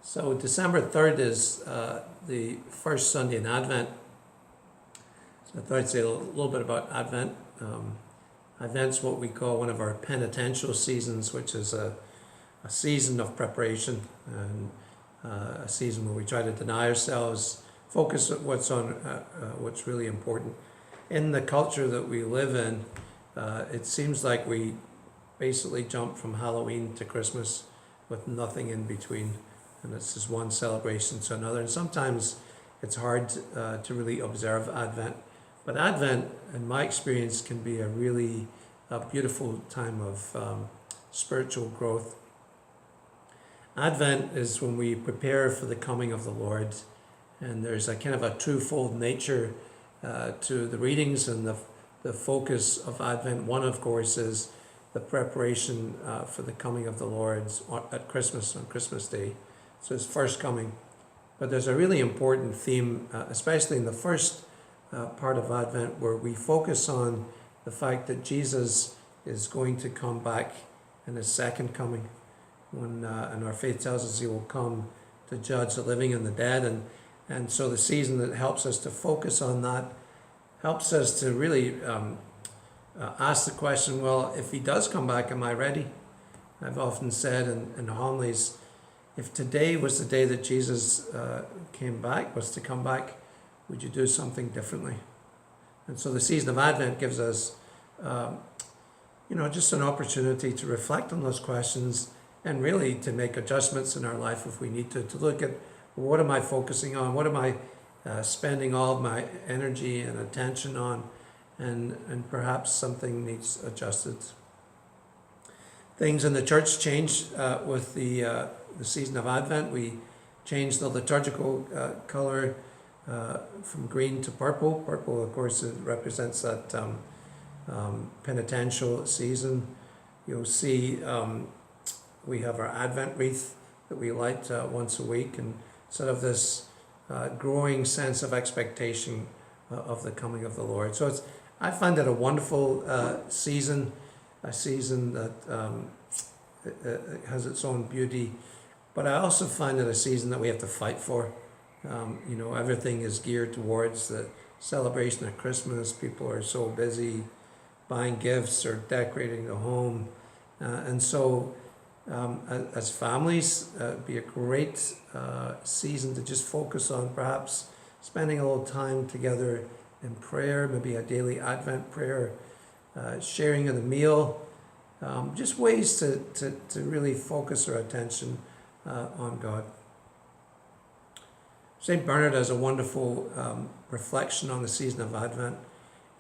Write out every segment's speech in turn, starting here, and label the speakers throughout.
Speaker 1: So December 3rd is the first Sunday in Advent. So I thought I'd say a little bit about Advent. Advent's what we call one of our penitential seasons, which is a season of preparation and a season where we try to deny ourselves, focus on what's really important. In the culture that we live in, it seems like we basically jump from Halloween to Christmas with nothing in between. And it's just one celebration to another. And sometimes it's hard to really observe Advent. But Advent, in my experience, can be a really beautiful time of spiritual growth. Advent is when we prepare for the coming of the Lord. And there's a kind of a twofold nature to the readings and the focus of Advent. One, of course, is the preparation for the coming of the Lord at Christmas, on Christmas Day. So his first coming. But there's a really important theme, especially in the first part of Advent, where we focus on the fact that Jesus is going to come back in his second coming. And our faith tells us he will come to judge the living and the dead. And so the season that helps us to focus on that helps us to really ask the question, well, if he does come back, am I ready? I've often said in homilies, if today was the day that Jesus was to come back, would you do something differently? And so the season of Advent gives us, just an opportunity to reflect on those questions and really to make adjustments in our life if we need to look at what am I focusing on, what am I spending all of my energy and attention on, and perhaps something needs adjusted. Things in the church change with the season of Advent. We change the liturgical color from green to purple. Purple, of course, it represents that penitential season. You'll see we have our Advent wreath that we light once a week, and sort of this growing sense of expectation of the coming of the Lord. So I find it a wonderful season, a season that has its own beauty. But I also find it a season that we have to fight for. Everything is geared towards the celebration of Christmas. People are so busy buying gifts or decorating the home. And so as families, it'd be a great season to just focus on perhaps spending a little time together in prayer, maybe a daily Advent prayer, sharing of the meal, just ways to really focus our attention on God. St. Bernard has a wonderful reflection on the season of Advent,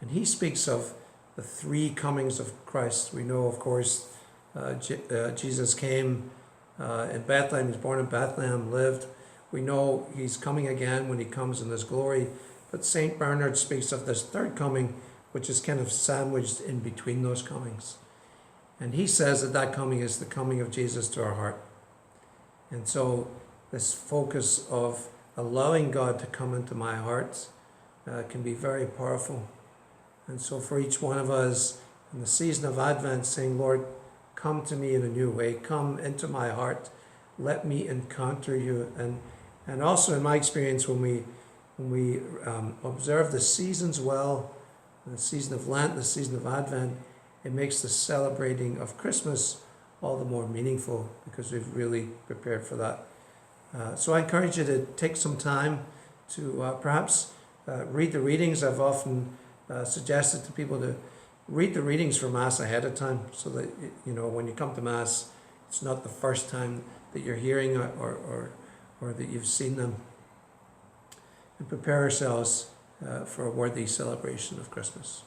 Speaker 1: and he speaks of the three comings of Christ. We know, of course, Jesus came in Bethlehem, he was born in Bethlehem, lived. We know he's coming again when he comes in his glory, but St. Bernard speaks of this third coming, which is kind of sandwiched in between those comings. And he says that coming is the coming of Jesus to our heart. And so this focus of allowing God to come into my heart can be very powerful. And so for each one of us in the season of Advent, saying, Lord, come to me in a new way, come into my heart, let me encounter you. And also in my experience, when we observe the seasons well, the season of Lent, the season of Advent, it makes the celebrating of Christmas all the more meaningful because we've really prepared for that. So I encourage you to take some time to perhaps read the readings. I've often suggested to people to read the readings for Mass ahead of time so that, when you come to Mass, it's not the first time that you're hearing or that you've seen them. And prepare ourselves for a worthy celebration of Christmas.